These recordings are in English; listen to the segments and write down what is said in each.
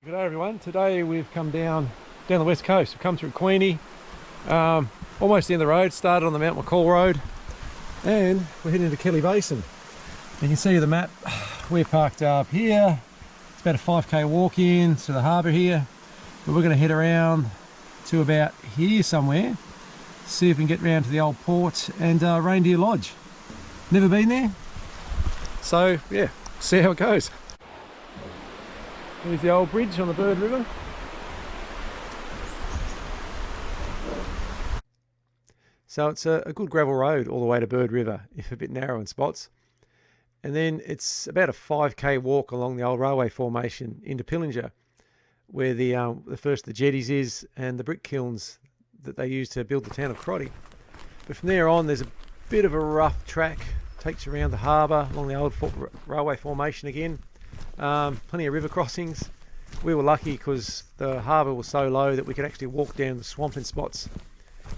Good day everyone. Today we've come down the west coast. We've come through Queenie, almost the end of the road, started on the Mount Macquarie road, and we're heading into Kelly Basin. You can see the map, we're parked up here. It's about a 5k walk in to the harbour here, but we're going to head around to about here somewhere, see if we can get round to the old port and Reindeer Lodge. Never been there, so yeah, see how it goes. Here's the old bridge on the Bird River. So it's a good gravel road all the way to Bird River, if a bit narrow in spots. And then it's about a 5k walk along the old railway formation into Pillinger, where the first of the jetties is and the brick kilns that they use to build the town of Macquarie. But from there on, there's a bit of a rough track, takes you around the harbour along the old railway formation again. Plenty of river crossings. We were lucky because the harbour was so low that we could actually walk down the swamp in spots.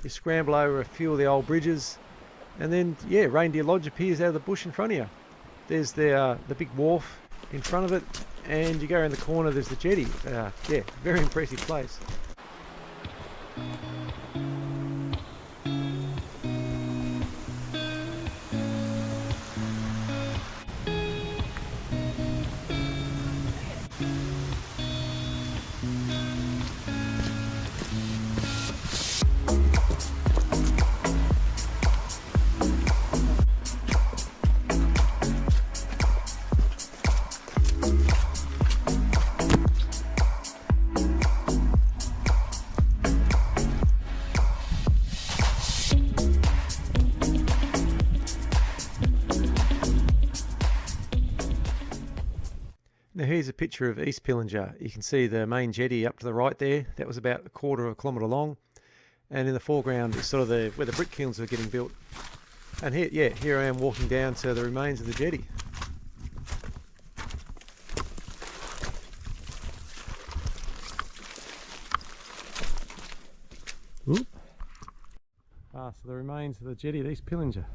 You scramble over a few of the old bridges, and then yeah, Reindeer Lodge appears out of the bush in front of you. There's the big wharf in front of it, and you go around the corner, there's the jetty. Yeah, very impressive place. Now here's a picture of East Pillinger. You can see the main jetty up to the right there. That was about 1/4 kilometre long. And in the foreground is sort of where the brick kilns are getting built. And here I am walking down to the remains of the jetty. Oop. So the remains of the jetty at East Pillinger.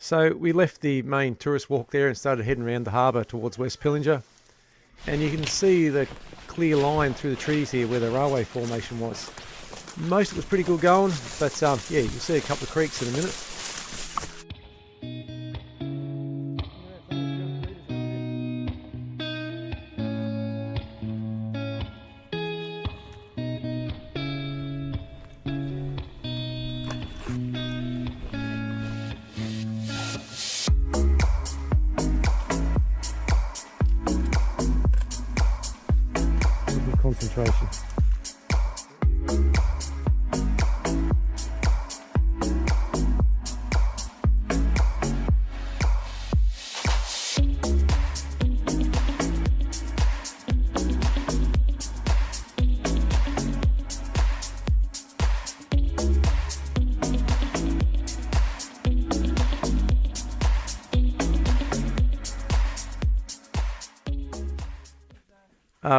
So we left the main tourist walk there and started heading around the harbour towards West Pillinger. And you can see the clear line through the trees here where the railway formation was. Most of it was pretty good going, but yeah, you'll see a couple of creeks in a minute. Concentration.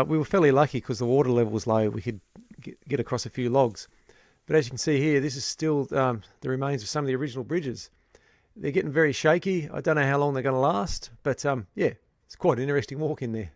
We were fairly lucky because the water level was low. We could get across a few logs. But as you can see here, this is still the remains of some of the original bridges. They're getting very shaky. I don't know how long they're going to last, but yeah, it's quite an interesting walk in there.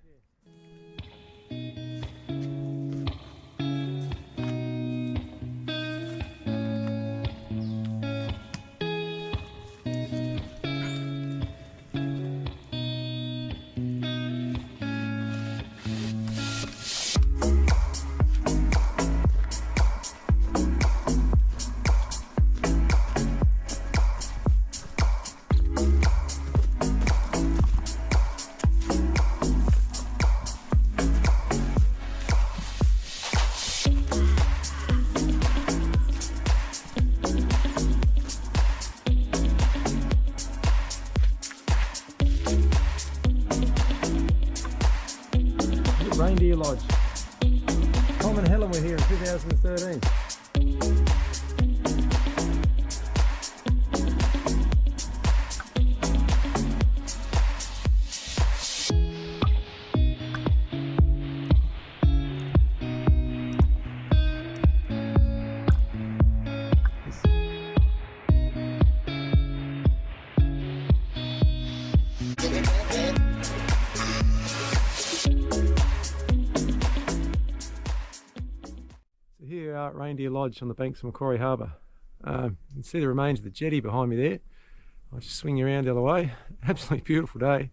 Reindeer Lodge. Tom and Helen were here in 2013. Here are Reindeer Lodge on the banks of Macquarie Harbour. You can see the remains of the jetty behind me there. I'll just swing you around the other way. Absolutely beautiful day.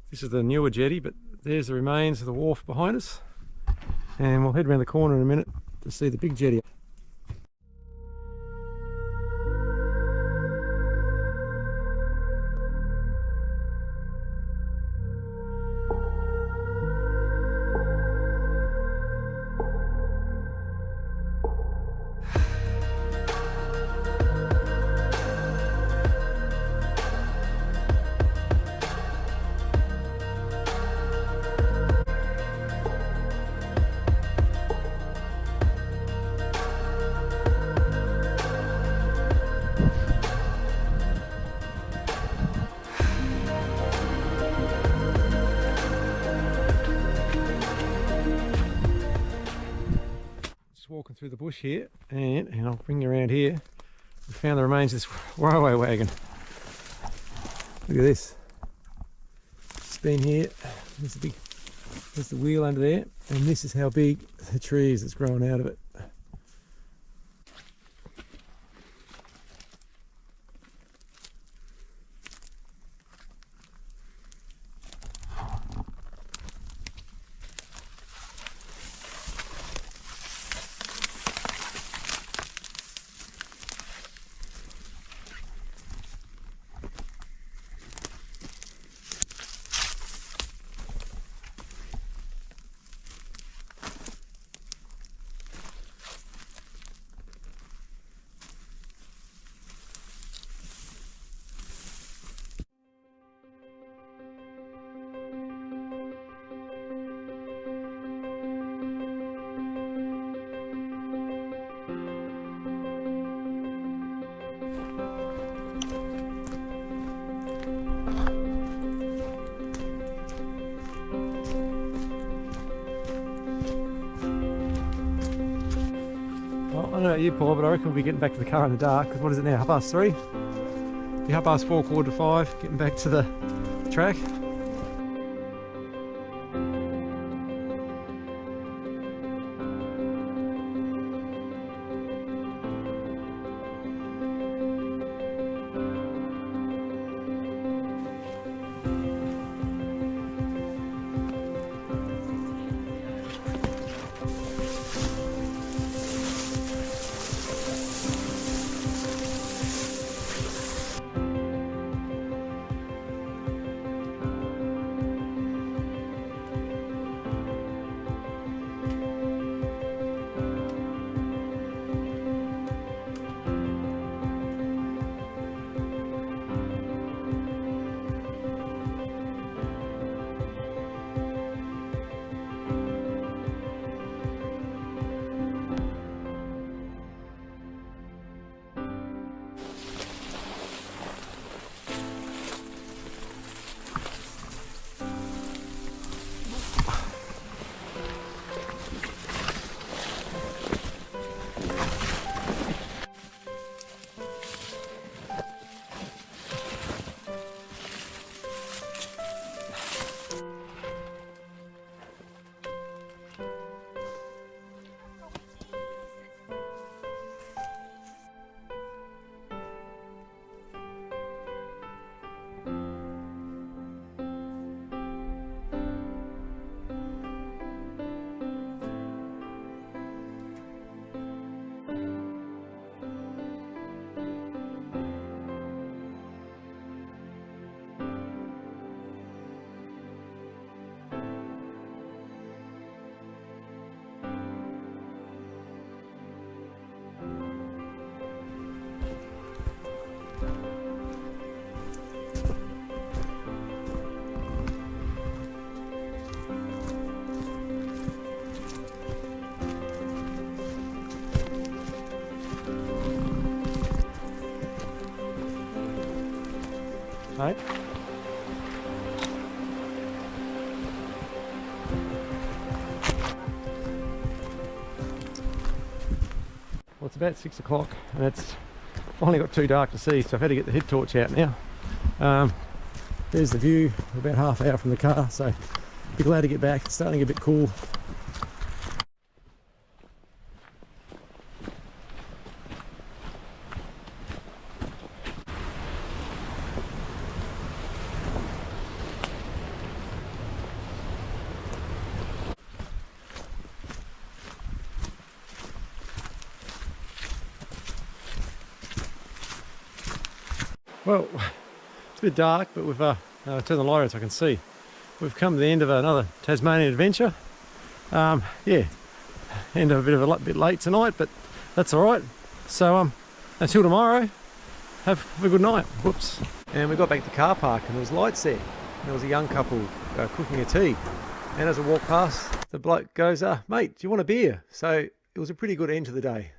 This is the newer jetty, but there's the remains of the wharf behind us. And we'll head around the corner in a minute to see the big jetty. Walking through the bush here, and I'll bring you around here. We found the remains of this railway wagon. Look at this. It's been here. There's the wheel under there, and this is how big the tree is that's growing out of it. Well, I don't know about you, Paul, but I reckon we'll be getting back to the car in the dark, because what is it now, 3:30? Be 4:30, 4:45, getting back to the track. Mate. Well, it's about 6 o'clock and it's finally got too dark to see, so I've had to get the head torch out now. There's the view, about half hour from the car, so be glad to get back. It's starting to get a bit cool. Well, it's a bit dark, but we've turned the light on so I can see. We've come to the end of another Tasmanian adventure. Yeah, end of a bit late tonight, but that's all right. So until tomorrow, have a good night. Whoops. And we got back to the car park and there was lights there. And there was a young couple cooking a tea. And as I walked past, the bloke goes, mate, do you want a beer? So it was a pretty good end to the day.